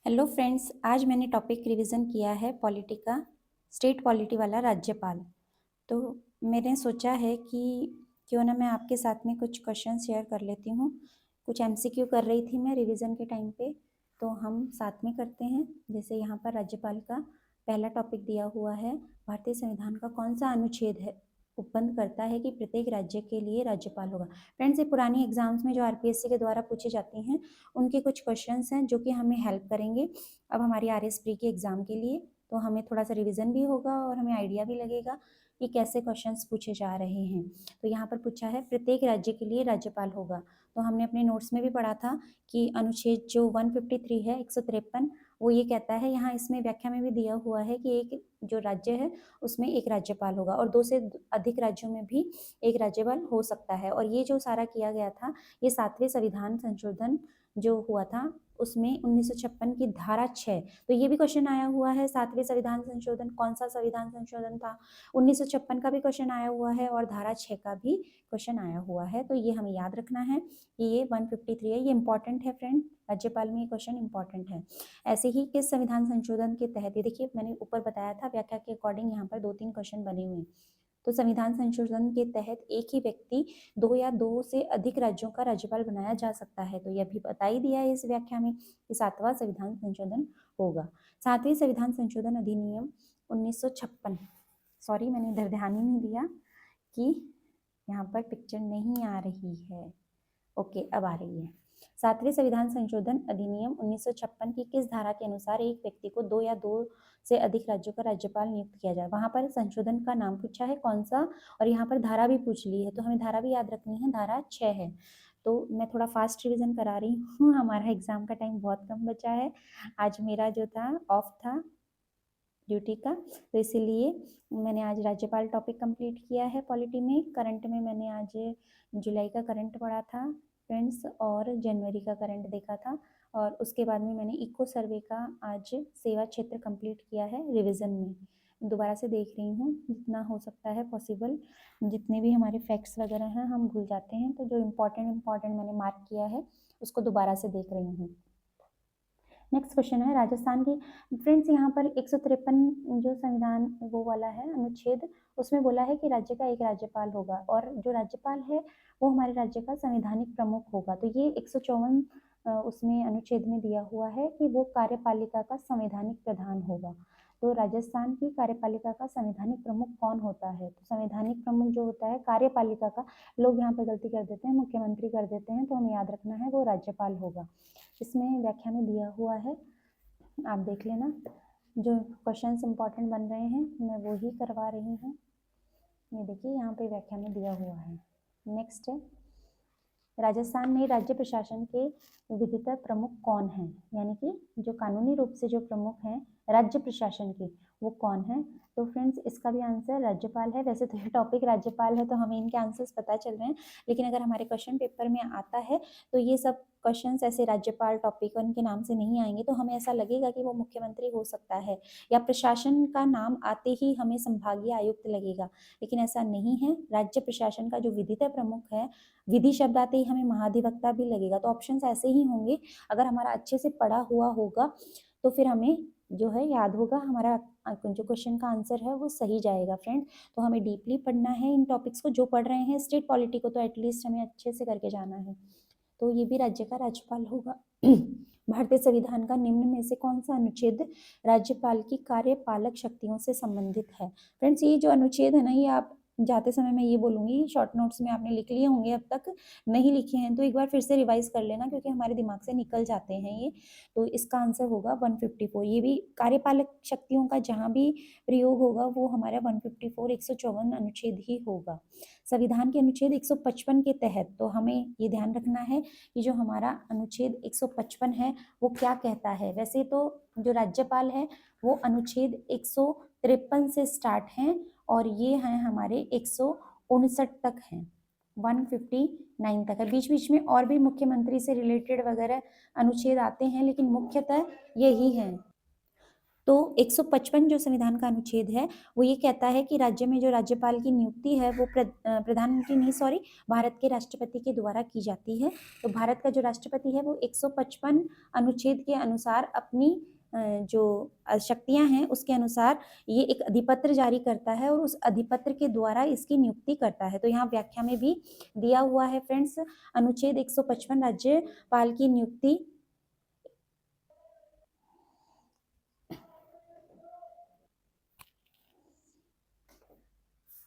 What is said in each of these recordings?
Hello friends, आज मैंने topic revision किया है पॉलिटी का, स्टेट पॉलिटी वाला राज्यपाल। तो मैंने सोचा है कि क्यों ना मैं आपके साथ में कुछ क्वेश्चन शेयर कर लेती हूँ। कुछ एमसीक्यू कर रही थी मैं रिवीजन के टाइम पे, तो हम साथ में करते हैं। जैसे यहाँ पर राज्यपाल का पहला टॉपिक दिया हुआ है, भारतीय संविधान का कौन सा अनुच्छेद है उपबंध करता है कि प्रत्येक राज्य के लिए राज्यपाल होगा। फ्रेंड्स, ये पुरानी एग्जाम्स में जो आरपीएससी के द्वारा पूछी जाती हैं उनके कुछ क्वेश्चंस हैं जो कि हमें हेल्प करेंगे अब हमारी आरएस प्री के एग्ज़ाम के लिए। तो हमें थोड़ा सा रिवीजन भी होगा और हमें आइडिया भी लगेगा कि कैसे क्वेश्चंस पूछे जा रहे हैं। तो यहाँ पर पूछा है प्रत्येक राज्य के लिए राज्यपाल होगा। तो हमने अपने नोट्स में भी पढ़ा था कि अनुच्छेद जो 153 है 153, वो ये कहता है, यहाँ इसमें व्याख्या में भी दिया हुआ है कि एक जो राज्य है उसमें एक राज्यपाल होगा और 2 से अधिक राज्यों में भी एक राज्यपाल हो सकता है। और ये जो सारा किया गया था, ये 7वें संविधान संशोधन जो हुआ था उसमें 1956 की धारा 6। तो ये भी क्वेश्चन आया हुआ है, 7वें संविधान संशोधन कौन सा संविधान संशोधन था। 1956 का भी क्वेश्चन आया हुआ है और धारा 6 का भी क्वेश्चन आया हुआ है। तो ये हमें याद रखना है कि ये 153 है, ये इंपॉर्टेंट है फ्रेंड, राज्यपाल में ये क्वेश्चन इंपॉर्टेंट है। ऐसे ही किस संविधान संशोधन के तहत, ये देखिए मैंने ऊपर बताया था व्याख्या के अकॉर्डिंग यहाँ पर 2-3 क्वेश्चन बने हुए हैं। तो संविधान संशोधन के तहत एक ही व्यक्ति 2 या 2 से अधिक राज्यों का राज्यपाल बनाया जा सकता है। तो यह भी बता ही दिया है इस व्याख्या में कि 7वां संविधान संशोधन होगा। 7वें संविधान संशोधन अधिनियम 1956, सॉरी मैंने इधर ध्यान ही नहीं दिया कि यहाँ पर पिक्चर नहीं आ रही है। ओके, अब आ रही है। 7वें संविधान संशोधन अधिनियम 1956 की किस धारा के अनुसार एक व्यक्ति को 2 या 2 से अधिक राज्यों का राज्यपाल नियुक्त किया जाए। वहां पर संशोधन का नाम पूछा है कौन सा, और यहाँ पर धारा भी पूछ ली है, तो हमें धारा भी याद रखनी है, धारा 6 है। तो मैं थोड़ा फास्ट रिविजन करा रही हूँ, हमारा एग्जाम का टाइम बहुत कम बचा है। आज मेरा जो था ऑफ था ड्यूटी का, तो इसीलिए मैंने आज राज्यपाल टॉपिक कंप्लीट किया है पॉलिटी में। करंट में मैंने आज जुलाई का करंट पढ़ा था फ्रेंड्स और जनवरी का करंट देखा था, और उसके बाद में मैंने इको सर्वे का आज सेवा क्षेत्र कंप्लीट किया है रिवीजन में। दोबारा से देख रही हूँ जितना हो सकता है पॉसिबल, जितने भी हमारे फैक्ट्स वगैरह हैं हम भूल जाते हैं, तो जो इम्पोर्टेंट मैंने मार्क किया है उसको दोबारा से देख रही हूँ। नेक्स्ट क्वेश्चन है राजस्थान की। फ्रेंड्स, यहाँ पर 153 जो संविधान वो वाला है अनुच्छेद, उसमें बोला है कि राज्य का एक राज्यपाल होगा और जो राज्यपाल है वो हमारे राज्य का संवैधानिक प्रमुख होगा। तो ये 154 उसमें अनुच्छेद में दिया हुआ है कि वो कार्यपालिका का संवैधानिक प्रधान होगा। तो राजस्थान की कार्यपालिका का संवैधानिक प्रमुख कौन होता है? तो संवैधानिक प्रमुख जो होता है कार्यपालिका का, लोग यहाँ पर गलती कर देते हैं, मुख्यमंत्री कर देते हैं, तो हमें याद रखना है वो राज्यपाल होगा। इसमें व्याख्या में दिया हुआ है, आप देख लेना। जो क्वेश्चंस इंपॉर्टेंट बन रहे हैं मैं वो ही करवा रही हूँ। ये देखिए यहाँ पे व्याख्या में दिया हुआ है। नेक्स्ट है, राजस्थान में राज्य प्रशासन के विधितर प्रमुख कौन हैं, यानी कि जो कानूनी रूप से जो प्रमुख हैं राज्य प्रशासन के, वो कौन है? तो फ्रेंड्स, इसका भी आंसर राज्यपाल है। वैसे तो ये टॉपिक राज्यपाल है तो हमें इनके आंसर्स पता चल रहे हैं, लेकिन अगर हमारे क्वेश्चन पेपर में आता है तो ये सब क्वेश्चंस ऐसे राज्यपाल टॉपिक उनके नाम से नहीं आएंगे, तो हमें ऐसा लगेगा कि वो मुख्यमंत्री हो सकता है, या प्रशासन का नाम आते ही हमें संभागीय आयुक्त लगेगा, लेकिन ऐसा नहीं है। राज्य प्रशासन का जो विधितर प्रमुख है, विधि शब्द आते ही हमें महाधिवक्ता भी लगेगा। तो ऑप्शंस ऐसे ही होंगे, अगर हमारा अच्छे से पढ़ा हुआ होगा तो फिर हमें जो है याद होगा, हमारा जो क्वेश्चन का आंसर है वो सही जाएगा फ्रेंड। तो हमें डीपली पढ़ना है इन टॉपिक्स को, जो पढ़ रहे हैं स्टेट पॉलिटी को तो एटलीस्ट हमें अच्छे से करके जाना है। तो ये भी राज्य का राज्यपाल होगा। भारतीय संविधान का निम्न में से कौन सा अनुच्छेद राज्यपाल की कार्यपालक शक्तियों से संबंधित है? फ्रेंड्स, ये जो अनुच्छेद है ना, ये आप जाते समय मैं ये बोलूंगी, शॉर्ट नोट्स में आपने लिख लिए होंगे, अब तक नहीं लिखे हैं तो एक बार फिर से रिवाइज कर लेना, क्योंकि हमारे दिमाग से निकल जाते हैं ये। तो इसका आंसर होगा 154। ये भी कार्यपालक शक्तियों का जहाँ भी प्रयोग होगा वो हमारा 154 154 अनुच्छेद ही होगा। संविधान के अनुच्छेद 155 के तहत, तो हमें ये ध्यान रखना है कि जो हमारा अनुच्छेद 155 है वो क्या कहता है। वैसे तो जो राज्यपाल है वो अनुच्छेद 153 से स्टार्ट हैं और ये हैं हमारे 159 तक हैं, 159 तक है। बीच बीच में और भी मुख्यमंत्री से रिलेटेड वगैरह अनुच्छेद आते हैं, लेकिन मुख्यतः यही हैं। तो 155 जो संविधान का अनुच्छेद है वो ये कहता है कि राज्य में जो राज्यपाल की नियुक्ति है वो प्रधानमंत्री नहीं, सॉरी, भारत के राष्ट्रपति के द्वारा की जाती है। तो भारत का जो राष्ट्रपति है वो 155 अनुच्छेद के अनुसार अपनी जो शक्तियां हैं उसके अनुसार ये एक अधिपत्र जारी करता है और उस अधिपत्र के द्वारा इसकी नियुक्ति करता है। तो यहाँ व्याख्या में भी दिया हुआ है फ्रेंड्स, अनुच्छेद 155 राज्यपाल की नियुक्ति।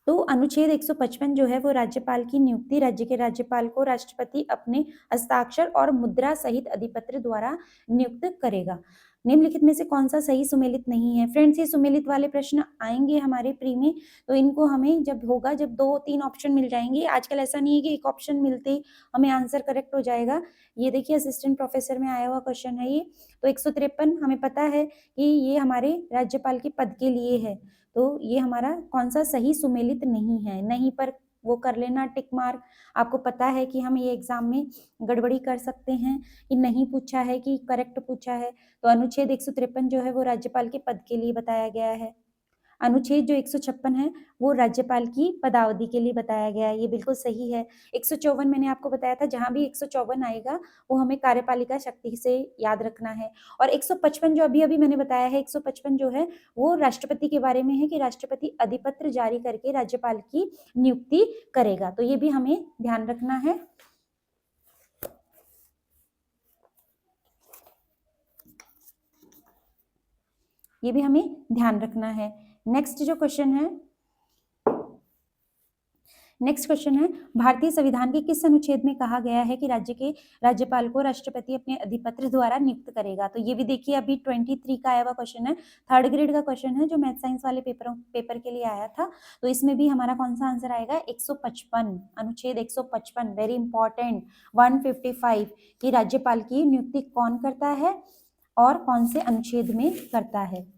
तो अनुच्छेद 155 जो है वो राज्यपाल की नियुक्ति, राज्य के राज्यपाल को राष्ट्रपति अपने हस्ताक्षर और मुद्रा सहित अधिपत्र द्वारा नियुक्त करेगा। निम्नलिखित में से कौन सा सही सुमेलित नहीं है? फ्रेंड्स, ये सुमेलित वाले प्रश्न आएंगे हमारे प्री में, तो इनको हमें जब होगा, जब 2-3 ऑप्शन मिल जाएंगे। आजकल ऐसा नहीं है कि एक ऑप्शन मिलते ही हमें आंसर करेक्ट हो जाएगा। ये देखिए असिस्टेंट प्रोफेसर में आया हुआ क्वेश्चन है ये। तो 153 हमें पता है कि ये हमारे राज्यपाल के पद के लिए है, तो ये हमारा कौन सा सही सुमेलित नहीं है। नहीं पर वो कर लेना टिक मार्क। आपको पता है कि हम ये एग्जाम में गड़बड़ी कर सकते हैं कि नहीं पूछा है कि करेक्ट पूछा है। तो अनुच्छेद 153 जो है वो राज्यपाल के पद के लिए बताया गया है। अनुच्छेद जो 156 है वो राज्यपाल की पदावधि के लिए बताया गया है, ये बिल्कुल सही है। 154 मैंने आपको बताया था, जहां भी 154 आएगा वो हमें कार्यपालिका शक्ति से याद रखना है। और 155 जो अभी अभी मैंने बताया है, 155 जो है वो राष्ट्रपति के बारे में है कि राष्ट्रपति अधिपत्र जारी करके राज्यपाल की नियुक्ति करेगा, तो ये भी हमें ध्यान रखना है। ये भी हमें ध्यान रखना है। नेक्स्ट जो क्वेश्चन है, नेक्स्ट क्वेश्चन है, भारतीय संविधान के किस अनुच्छेद में कहा गया है कि राज्य के राज्यपाल को राष्ट्रपति अपने अधिपत्र द्वारा नियुक्त करेगा? तो ये भी देखिए अभी 23 का आया हुआ क्वेश्चन है, 3rd ग्रेड का क्वेश्चन है जो मैथ साइंस वाले पेपर के लिए आया था। तो इसमें भी हमारा कौन सा आंसर आएगा? 155, अनुच्छेद 155, वेरी इंपॉर्टेंट। 155 की राज्यपाल की नियुक्ति कौन करता है और कौन से अनुच्छेद में करता है?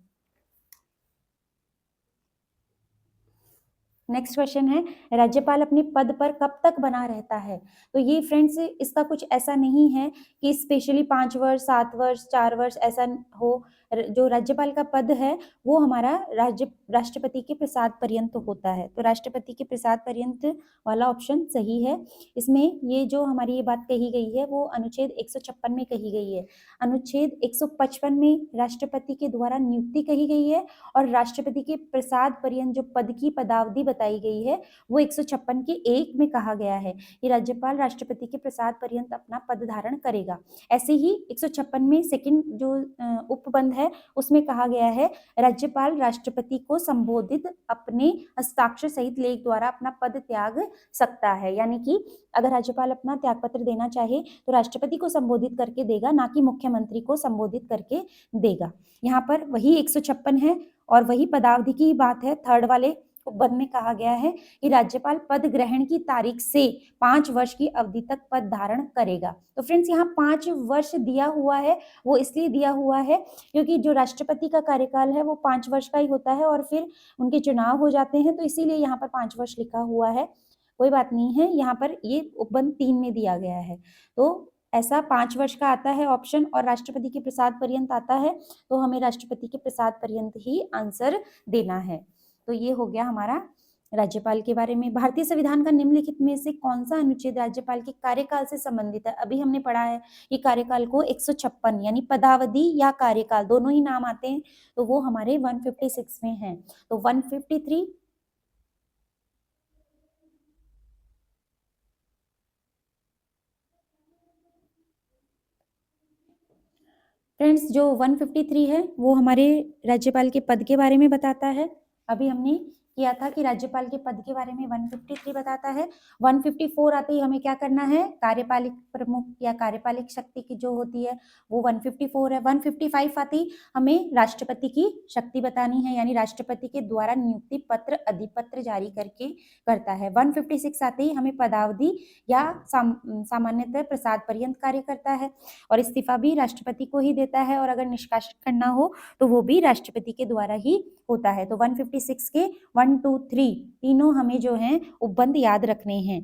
नेक्स्ट क्वेश्चन है, राज्यपाल अपने पद पर कब तक बना रहता है? तो ये फ्रेंड्स इसका कुछ ऐसा नहीं है कि स्पेशली 5 वर्ष, 7 वर्ष, 4 वर्ष ऐसा हो। जो राज्यपाल का पद है वो हमारा राष्ट्रपति के प्रसाद पर्यंत होता है। तो राष्ट्रपति के प्रसाद पर्यंत वाला ऑप्शन सही है। इसमें ये जो हमारी ये बात कही गई है वो अनुच्छेद 156 में कही गई है। अनुच्छेद 155 में राष्ट्रपति के द्वारा नियुक्ति कही गई है और राष्ट्रपति के प्रसाद पर्यंत जो पद की पदावधि बताई गई है वो 156 के 1 में कहा गया है कि राज्यपाल राष्ट्रपति के प्रसाद पर्यंत अपना पद धारण करेगा। ऐसे ही 156 में सेकंड जो उपबंध है उसमें कहा गया है राज्यपाल राष्ट्रपति को संबोधित अपने हस्ताक्षर सहित लेख द्वारा अपना पद त्याग सकता है। यानी कि अगर राज्यपाल अपना त्यागपत्र देना चाहे तो राष्ट्रपति को संबोधित करके देगा, ना कि मुख्यमंत्री को संबोधित करके देगा। यहाँ पर वही 156 है और वही पदावधि की बात है। 3rd वाले उपबंध में कहा गया है कि राज्यपाल पद ग्रहण की तारीख से 5 वर्ष की अवधि तक पद धारण करेगा। तो फ्रेंड्स यहाँ 5 वर्ष दिया हुआ है, वो इसलिए दिया हुआ है क्योंकि जो राष्ट्रपति का कार्यकाल है वो 5 वर्ष का ही होता है और फिर उनके चुनाव हो जाते हैं, तो इसीलिए यहाँ पर 5 वर्ष लिखा हुआ है। कोई बात नहीं है, यहाँ पर ये उपबंध 3 में दिया गया है। तो ऐसा 5 वर्ष का आता है ऑप्शन और राष्ट्रपति के प्रसाद पर्यंत आता है, तो हमें राष्ट्रपति के प्रसाद पर्यंत ही आंसर देना है। तो ये हो गया हमारा राज्यपाल के बारे में। भारतीय संविधान का निम्नलिखित में से कौन सा अनुच्छेद राज्यपाल के कार्यकाल से संबंधित है? अभी हमने पढ़ा है कि कार्यकाल को 156 यानी पदावधि या कार्यकाल दोनों ही नाम आते हैं, तो वो हमारे 156 में है। तो 153 फ्रेंड्स जो 153 है वो हमारे राज्यपाल के पद के बारे में बताता है। अभी हमने किया था कि राज्यपाल के पद के बारे में 153 बताता है। 154 आते ही हमें क्या करना है? कार्यपालिक प्रमुख या कार्यपालिक शक्ति की जो होती है वो 154 है। 155 आती हमें राष्ट्रपति की शक्ति बतानी है, यानी राष्ट्रपति के द्वारा नियुक्ति पत्र अधिपत्र जारी करके करता है। 156 आते ही हमें पदावधि या सामान्यतः प्रसाद पर्यंत कार्य करता है और इस्तीफा भी राष्ट्रपति को ही देता है और अगर निष्कासित करना हो तो वो भी राष्ट्रपति के द्वारा ही होता है। तो 156 के 1, 2, 3 तीनों हमें जो हैं उपबंध याद रखने हैं।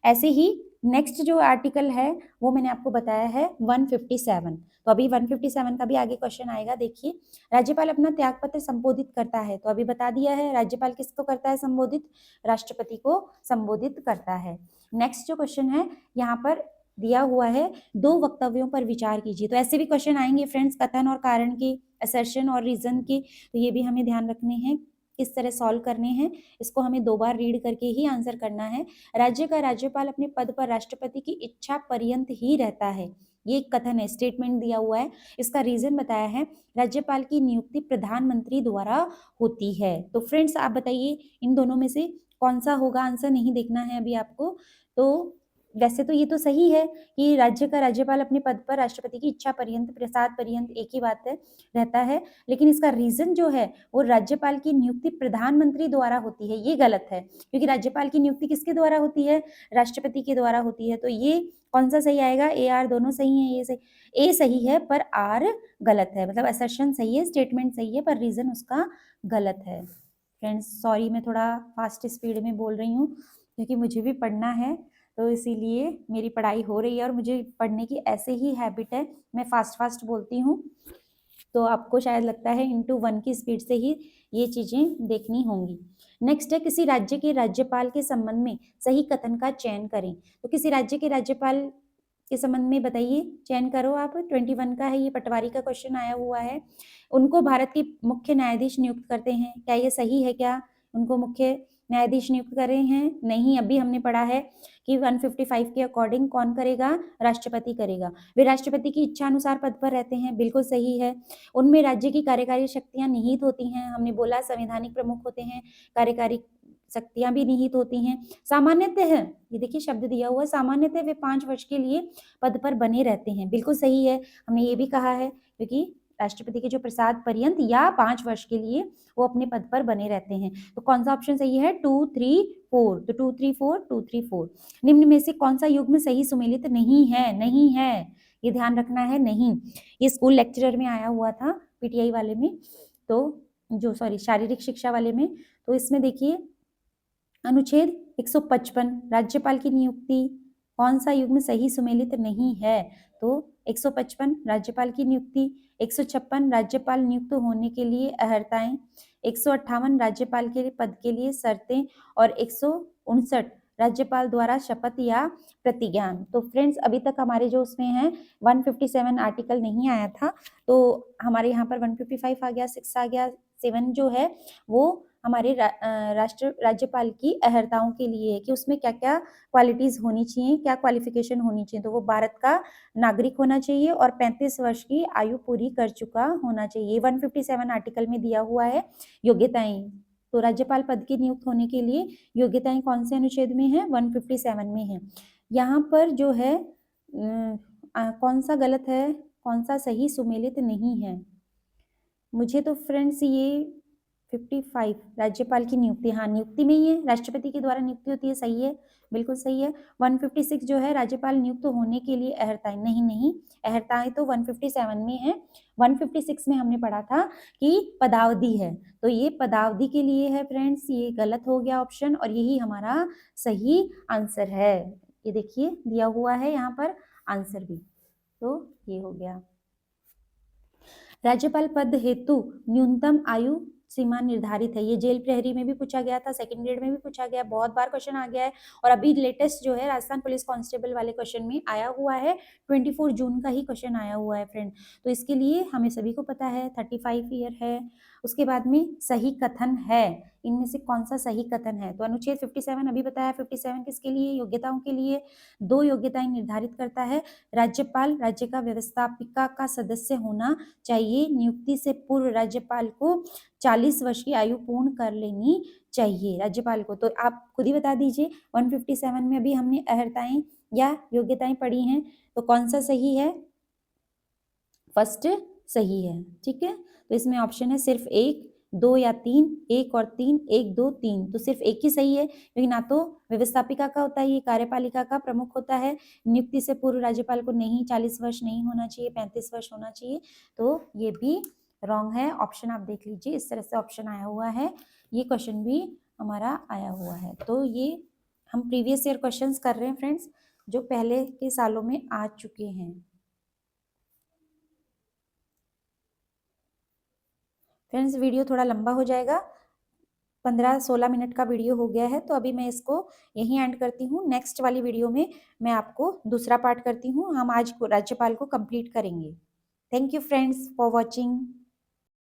ऐसे ही नेक्स्ट जो आर्टिकल है वो मैंने आपको बताया है 157। तो अभी 157 का भी आगे क्वेश्चन आएगा। देखिए, राज्यपाल अपना त्याग पत्र संबोधित करता है, तो अभी बता दिया है राज्यपाल किसको करता है संबोधित, राष्ट्रपति को संबोधित करता है। नेक्स्ट जो क्वेश्चन है यहाँ पर दिया हुआ है, दो वक्तव्यों पर विचार कीजिए। तो ऐसे भी क्वेश्चन आएंगे फ्रेंड्स, कथन और कारण की, असर्शन और रीजन की, तो ये भी हमें ध्यान रखने हैं, किस तरह सॉल्व करने हैं, इसको हमें 2 बार रीड करके ही आंसर करना है। राज्य का राज्यपाल अपने पद पर राष्ट्रपति की इच्छा पर्यंत ही रहता है, ये एक कथन है, स्टेटमेंट दिया हुआ है। इसका रीजन बताया है, राज्यपाल की नियुक्ति प्रधानमंत्री द्वारा होती है। तो फ्रेंड्स आप बताइए इन दोनों में से कौन सा होगा आंसर, नहीं देखना है अभी आपको। तो वैसे तो ये तो सही है कि राज्य का राज्यपाल अपने पद पर राष्ट्रपति की इच्छा पर्यंत, प्रसाद पर्यंत, एक ही बात है, रहता है। लेकिन इसका रीजन जो है वो राज्यपाल की नियुक्ति प्रधानमंत्री द्वारा होती है, ये गलत है, क्योंकि राज्यपाल की नियुक्ति किसके द्वारा होती है, राष्ट्रपति के द्वारा होती है। तो ये कौन सा सही आएगा, ए आर दोनों सही है, ये सही, ए सही है पर आर गलत है, मतलब असर्शन सही है, स्टेटमेंट सही है पर रीजन उसका गलत है। फ्रेंड्स सॉरी, मैं थोड़ा फास्ट स्पीड में बोल रही हूँ क्योंकि मुझे भी पढ़ना है, तो इसीलिए मेरी पढ़ाई हो रही है और मुझे पढ़ने की ऐसे ही हैबिट है, मैं फास्ट फास्ट बोलती हूँ, तो आपको शायद लगता है इंटू 1 की स्पीड से ही ये चीजें देखनी होंगी। नेक्स्ट है, किसी राज्य के राज्यपाल के संबंध में सही कथन का चयन करें। तो किसी राज्य के राज्यपाल के संबंध में बताइए, चयन करो आप। 21 का है ये, पटवारी का क्वेश्चन आया हुआ है। उनको भारत के मुख्य न्यायाधीश नियुक्त करते हैं, क्या ये सही है, क्या उनको मुख्य न्यायाधीश नियुक्त कर रहे हैं, नहीं। अभी हमने पढ़ा है कि 155 के अकॉर्डिंग कौन करेगा, राष्ट्रपति करेगा। वे राष्ट्रपति की इच्छा अनुसार पद पर रहते हैं, बिल्कुल सही है। उनमें राज्य की कार्यकारी शक्तियां निहित होती हैं, हमने बोला संवैधानिक प्रमुख होते हैं, कार्यकारी शक्तियां भी निहित होती हैं। सामान्यतः, ये देखिए शब्द दिया हुआ, सामान्यतः वे 5 वर्ष के लिए पद पर बने रहते हैं, बिल्कुल सही है। हमने ये भी कहा है क्योंकि राष्ट्रपति के जो प्रसाद पर्यंत या 5 वर्ष के लिए वो अपने पद पर बने रहते हैं। तो कौन सा ऑप्शन सही है, 2, 3, 4। तो 2, 3, 4, 2, 3, 4 निम्न में से कौन सा युग्म सही सुमेलित नहीं है, नहीं है, ये ध्यान रखना है, नहीं। ये स्कूल लेक्चरर में आया हुआ था, पीटीआई वाले में, तो जो सॉरी शारीरिक शिक्षा वाले में। तो इसमें देखिए अनुच्छेद 155 राज्यपाल की नियुक्ति, कौन सा युग्म सही सुमेलित नहीं है, तो 155 राज्यपाल की नियुक्ति, 156 राज्यपाल नियुक्त होने के लिए अहर्ताएं, 158 राज्यपाल के पद के लिए शर्तें और 159 राज्यपाल द्वारा शपथ या प्रतिज्ञान। तो फ्रेंड्स अभी तक हमारे जो उसमें है 157 आर्टिकल नहीं आया था, तो हमारे यहाँ पर 155 आ गया, 6 आ गया, 7 जो है वो हमारे राज्यपाल की अहर्ताओं के लिए है कि उसमें क्या क्या क्वालिटीज होनी चाहिए, क्या क्वालिफिकेशन होनी चाहिए। तो वो भारत का नागरिक होना चाहिए और 35 वर्ष की आयु पूरी कर चुका होना चाहिए। 157 आर्टिकल में दिया हुआ है योग्यताएं। तो राज्यपाल पद की नियुक्त होने के लिए योग्यताएं कौन से अनुच्छेद में है, 157 में है। यहाँ पर जो है कौन सा गलत है, कौन सा सही सुमेलित नहीं है, मुझे तो फ्रेंड्स ये 55 राज्यपाल की नियुक्ति, हाँ नियुक्ति में ही है, राष्ट्रपति के द्वारा नियुक्ति होती है, सही है, बिल्कुल सही है। 156 जो है राज्यपाल नियुक्त होने के लिए अहर्ताएं, नहीं नहीं, अहर्ताएं तो 157 में है। 156 में हमने पढ़ा था कि पदावधि है, तो ये पदावधि के लिए है फ्रेंड्स, ये गलत हो गया ऑप्शन और यही हमारा सही आंसर है। ये देखिए दिया हुआ है यहाँ पर आंसर भी, तो ये हो गया। राज्यपाल पद हेतु न्यूनतम आयु सीमा निर्धारित है, ये जेल प्रहरी में भी पूछा गया था, सेकंड ग्रेड में भी पूछा गया, बहुत बार क्वेश्चन आ गया है और अभी लेटेस्ट जो है राजस्थान पुलिस कांस्टेबल वाले क्वेश्चन में आया हुआ है, 24 जून का ही क्वेश्चन आया हुआ है फ्रेंड। तो इसके लिए हमें सभी को पता है 35 ईयर है। उसके बाद में सही कथन है, इनमें से कौन सा सही कथन है, तो अनुच्छेद 57 अभी बताया, 57 किसके लिए, योग्यताओं के लिए। 2 योग्यताएं निर्धारित करता है, राज्यपाल राज्य का व्यवस्थापिका का सदस्य होना चाहिए, नियुक्ति से पूर्व राज्यपाल को 40 वर्ष की आयु पूर्ण कर लेनी चाहिए राज्यपाल को। तो आप खुद ही बता दीजिए 157 में अभी हमने अहर्ताएं या योग्यताएं पढ़ी हैं, तो कौन सा सही है, फर्स्ट सही है, ठीक है। तो इसमें ऑप्शन है सिर्फ 1, 2 या 3, 1 और 3, 1, 2, 3, तो सिर्फ एक ही सही है क्योंकि ना तो व्यवस्थापिका का होता है, ये कार्यपालिका का प्रमुख होता है। नियुक्ति से पूर्व राज्यपाल को नहीं 40 वर्ष नहीं होना चाहिए, 35 वर्ष होना चाहिए, तो ये भी रॉन्ग है। ऑप्शन आप देख लीजिए, इस तरह से ऑप्शन आया हुआ है, ये क्वेश्चन भी हमारा आया हुआ है। तो ये हम प्रीवियस ईयर क्वेश्चंस कर रहे हैं फ्रेंड्स, जो पहले के सालों में आ चुके हैं। फ्रेंड्स, वीडियो थोड़ा लंबा हो जाएगा, 15-16 मिनट का वीडियो हो गया है, तो अभी मैं इसको यहीं एंड करती हूँ। नेक्स्ट वाली वीडियो में मैं आपको दूसरा पार्ट करती हूँ। हम आज राज्यपाल को कंप्लीट करेंगे। Thank you friends for watching.